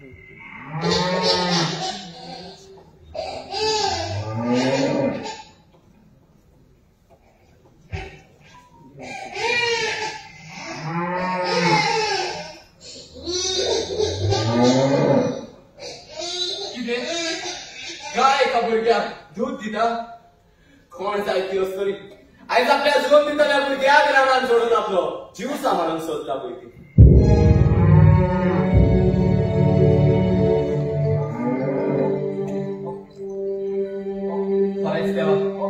काय का भुरग्या दूध दिता कोण सारखी असतली आयज आपल्या झोन दिता भुरग्याक रानान सोडून आपलो जीव सांभाळून सोदता पळय ती देवा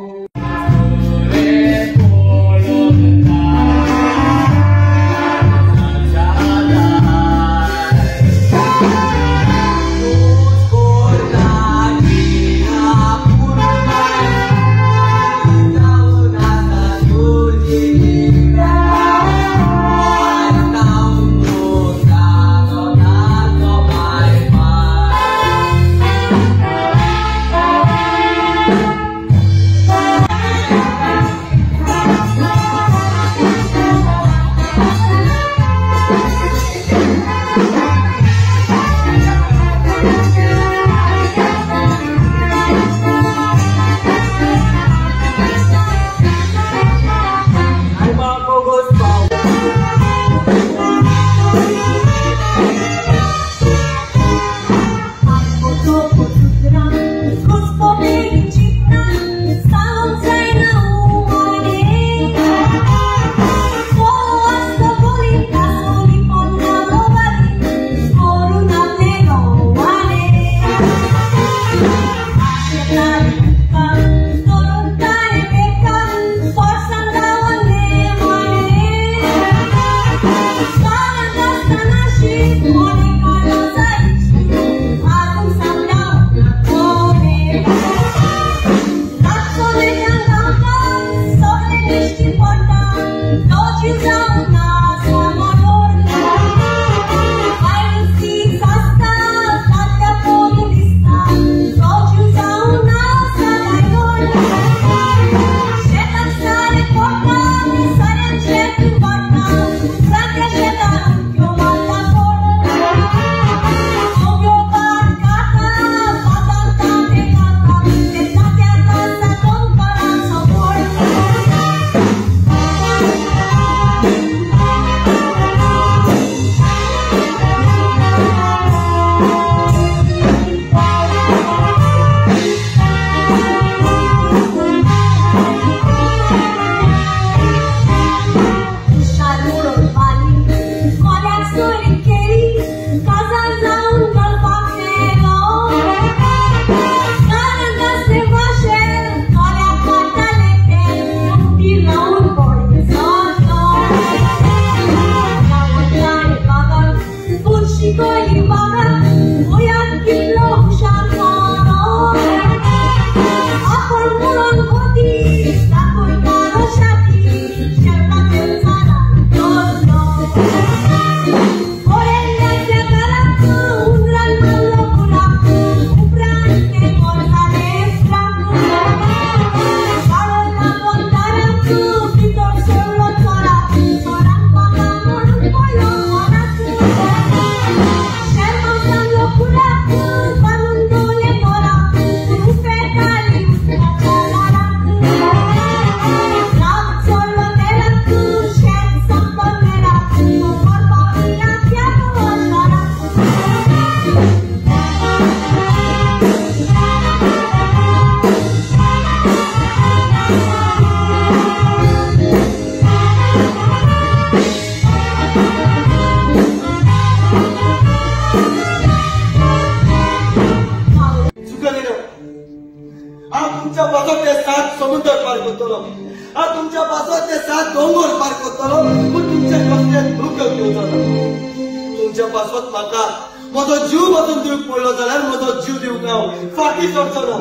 म्हजो जीव वचून दिवंक पडलो जाल्यार म्हजो जीव दिवंक हांव फाटीं सरचो ना.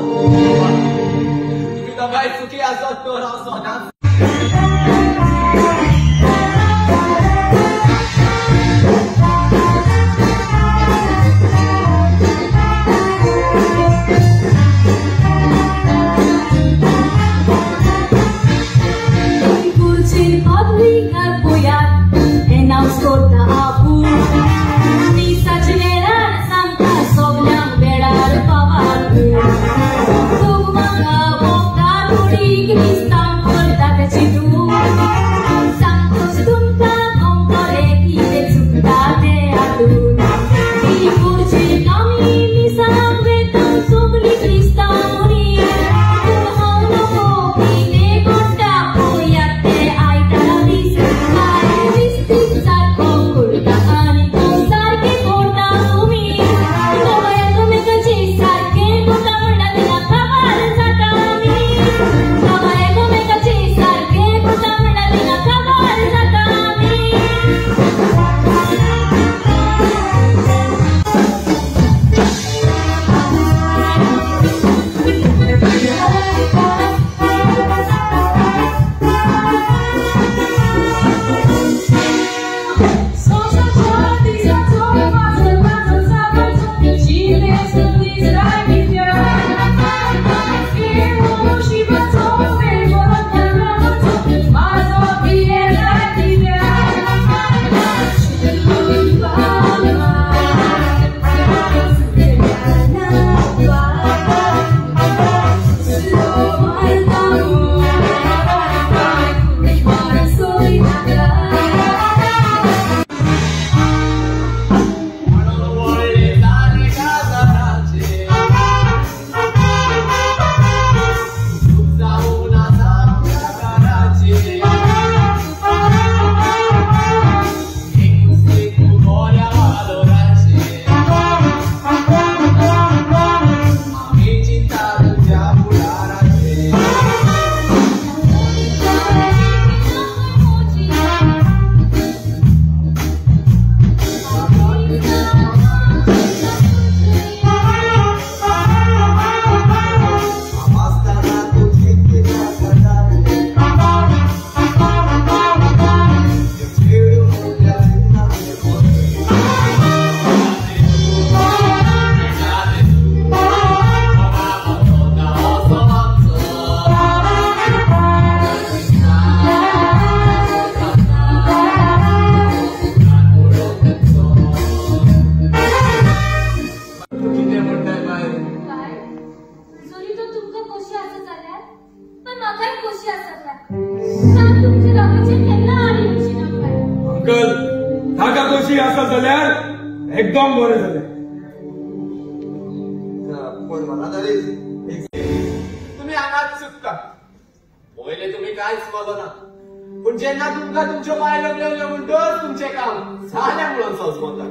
तुम्ही दोगांय सुखी आसात तर हांव सदांच Ascolta a pur, mi sta generando खुशी आसा ना तुमची लागींचे केन्ना आनी खुशी नाका अंकल ताका कशी आसा जाल्यार एकदम बरें जालें. पण मला तरी तुम्ही हांगाच चुकता. पहिले तुम्ही कांयच बोलना, पूण जेन्ना तुमकां तुमच्यो बायलो मेवल्यो म्हणटच तुमचें काम जालें म्हणून सोजमता.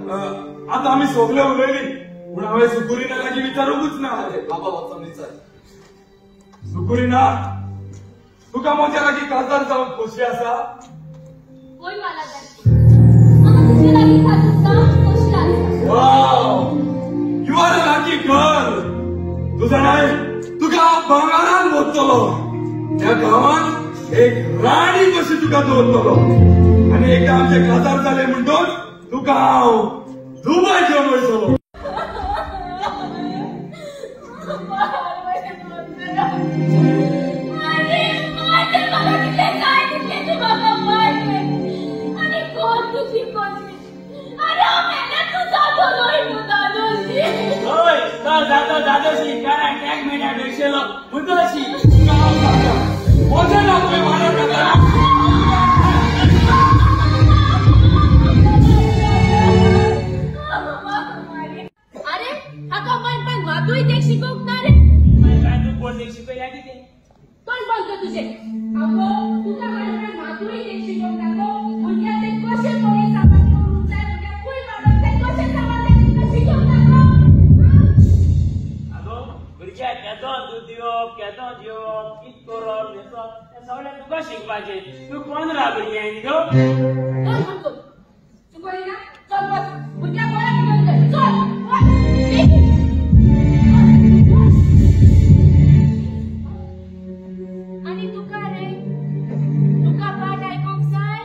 आता आम्ही सगळे उलयली पूण हांवें सुकुरीना लागीं विचारूंकूच ना. बाबा वचून विचार. सुकुरीना तुका म्हज्या लागीं काजार जावन खोशी आसा? होय मला हांव तुजे लागीं तातूंत सामकी खुशी आसा. Wow you are a lucky girl. तू जाणाय तुका भांगारान मोडटलो. त्या गांवांत एक राणी कशी तुका दवरतलो आनी एकदा आमचे काजार जाले म्हणटच तुका हांव दुबय घेवन वयतलो. दादोशी कारण टॅग मेळ्या भेटलो मुदोशी वचन आपले मानव करता. अरे हाका पण वादूय ते शिकोवंक ना रे. काय तू कोण शिकयल्या कितें पण बोलतो तुझे अगो तुका पण वादूय ते शिकोवंक नाको म्हणजे ते कशे पोळी सामान करून जाय म्हणजे कुय मारत ते कशे सामान ते शिकोवंक नाको. अगो भुरग्याक केदो दूद दिवप केदो जेवप कित करप न्हेसप हें सगळें तुका शिकपाचें. तू कोण रा भुरग्यां न्ही चल म्हणतो तू कोणी ना चल बस बुद्या गोळा घेऊन जा चल. आणि तुका रे तुका पाठ ऐकूंक जाय.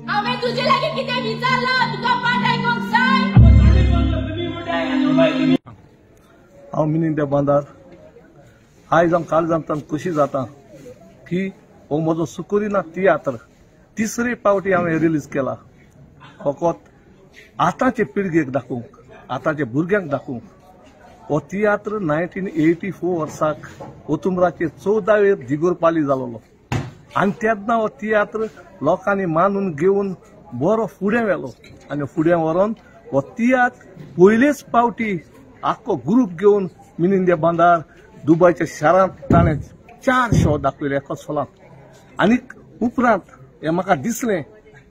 हांवें तुजे लागीं कितें विचारला तुका पाठ ऐकूंक जाय. तुम्ही मोठ्या दुबय तुम्ही हांव मिनिंद्या बांदार आयज हांव काल जामतान खुशी जाता की हो म्हजो सुकुरीना तियात्र तिसरी फावटी हांवें रिलीज केला. फकत आतांचे पिळगेक दाखोवंक आतांच्या भुरग्यांक दाखोवंक. हो तियात्र 1984 वर्साक ओतुंबराचे 14वे दिगोरपाली जालोलो आनी तेन्ना हो तियात्र लोकांनी मानून घेवन बरो फुडें व्हेलो आनी फुडें व्हरोन हो तियात्र पयलेच फावटी आख्खो ग्रुप घेवन मिनिंद्या बांदार दुबयच्या शारांत ताणें 4 शो दाखयले एका सोलांत. आनीक उपरांत हें म्हाका दिसलें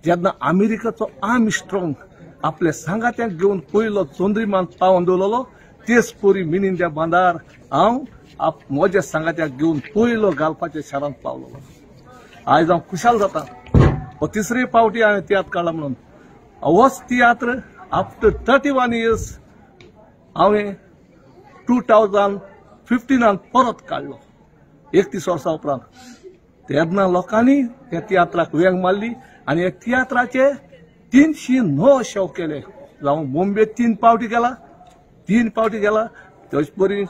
जेन्ना अमेरिकेचो आर्मस्ट्रॉंग आपल्या सांगात्यांक घेवन पयलो चंद्रिमान पावोवन दवरलो तेच परी मिनिंद्या बांदार हांव म्हज्या सांगात्याक घेवन पयलो घालपाच्या शारांत पावलो. आयज हांव खुशाल जाता हो तिसरी फावटी हांवें तियात्र काडला म्हणून. होच तियात्र आफ्टर 31 इयर्स हांवें 2015 परत काडलो 31 वर्सां उपरांत. तेन्ना लोकांनी ह्या तियात्राक वेंग मारली आनी ह्या तियात्राचे 309 शो केले. जावं बॉम्बे 3 फावटी गेला तेच परी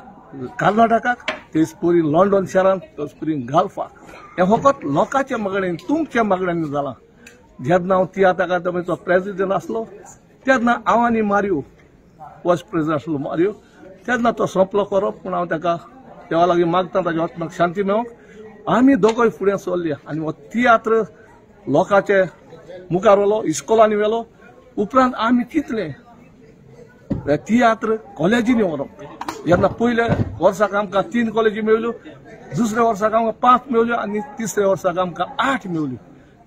कर्नाटकाक तेच परी लंडन शारांत तेच परी गाल्फाक. हें फकत लोकांच्या मागणेन तुमच्या मागण्यांनी जालां. जेन्ना हांव तियात्र अकादमीचो प्रेसिडेंट आसलो तेन्ना हांव आनी मारियो वायस प्रेसिडेंट आसलो मारियो तेन्ना तो सोंपलो करप पूण हांव ताका देवा लागीं मागता ताच्या आत्म्याक शांती मेळोवंक. आमी दोगूय फुडें सरले आनी हो तियात्र लोकांचे मुखार व्हेलो इस्कॉलांनी व्हेलो. उपरांत आमी चिंतलें तियात्र कॉलेजींनी व्हरप. जेन्ना पयल्या वर्साक आमकां 3 कॉलेजी मेळ्ळ्यो, दुसऱ्या वर्साक आमकां 5 मेळ्ळ्यो आनी तिसऱ्या वर्साक आमकां 8 मेळ्ळ्यो.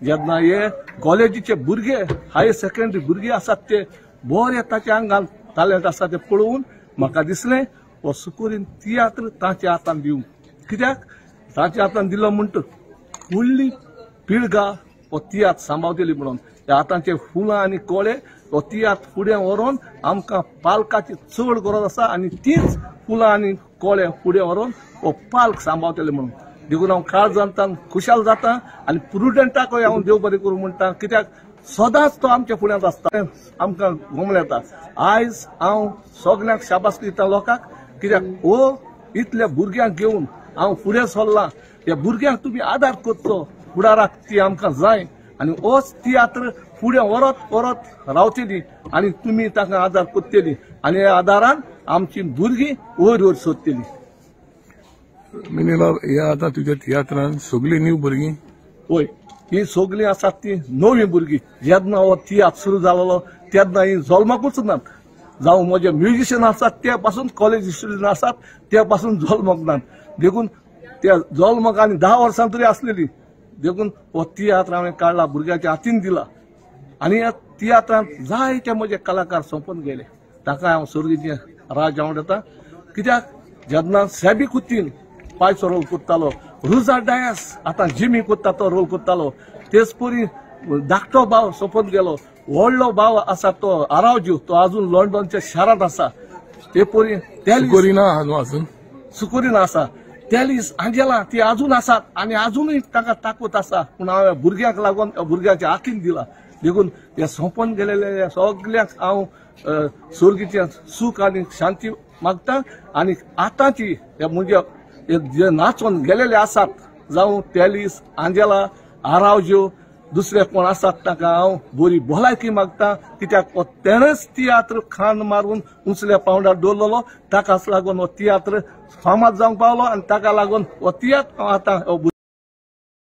जेन्ना हे कॉलेजीचे भुरगे हायर सेकंडरी भुरगे आसात ते बरे ताच्या आंगान टॅलंट आसा ते पळोवन म्हाका दिसलें हो सुकुरीन तियात्र तांच्या हातान दिवंक. कित्याक तांच्या हातान दिलो म्हणटा फुडली पिळगा हो तियात्र सांबाळटली म्हणून. ह्या हातांचे फुलां आनी कोळे हो तियात्र फुडें व्हरोन आमकां पालकाची चड गरज आसा आनी तीच फुलां आनी कोळे फुडें व्हरोन हो पालक सांबाळटले म्हणून. देखून हांव काळ जाणटान खुशाल जाता आनी प्रुडंटाकूय हांव देव बरें करूं म्हणटा. कित्याक सदांच तो आमच्या फुड्यांत आसता आमकां गमळ येता. आयज हांव सगळ्यांक शाबासकी दिता लोकांक कित्याक हो इतल्या भुरग्यांक घेवन हांव फुडें सरलां. ह्या भुरग्यांक तुमी आदार करचो फुडाराक ती आमकां जाय आनी होच तियात्र फुडें व्हरत रावतली आनी तुमी ताका आदार करतली आनी ह्या आदारान आमची भुरगीं वयर वयर सरतली. मिनीला ह्या आता तुझ्या तियात्रान सगळी न्यू भुरगीं होय ही सगळी आसात ती नवी भुरगीं जेन्ना हो तियात्र सुरू जालोलो तेन्ना ही जल्माकूच नात जावं म्हजे म्युझिशियन आसात त्या पासून कॉलेज स्टुडंट आसात त्या पासून जल्माक नात देखून त्या जल्माक आनी 10 वर्सां तरी आसलेली देखून हो तियात्र हांवें काडला भुरग्याच्या हातीन दिला आनी ह्या तियात्रांत जायते म्हजे कलाकार सोंपून गेले ताका हांव सर्गेचें राज आवडटा कित्याक जेन्ना सॅबी कुतीन पायचो रोल करतालो रुजा डायस आतां जिमी कोत्ता तो रोल करतालो तेच परी धाकटो भाव सोंपून गेलो व्हडलो भाव आसा तो आरावजू तो अजून लंडनच्या शारांत आसा ते परी सुकोरीना आसा तेलीस आंजेला ती अजून आसात आनी अजूनय ताका ताकद आसा पूण हांवें भुरग्यांक लागून भुरग्याच्या हातीन दिला देखून हे सोंपोन गेलेले सगळ्यांक हांव सर्गीचें सूख आनी शांती मागता आनी आतांची म्हणजे जे नाचून गेलेले आसात जावं तेलीस आंजेला आरावज्यो दुसरे कोण आसात ताका हांव बरी भलायकी मागता कित्याक तेणेच तियात्र खांड मारून उंचल्या पावंडार दवरलेलो ताकाच लागून हो तियात्र फामाद जावंक पावलो आनी ताका लागून हो तियात्र आतां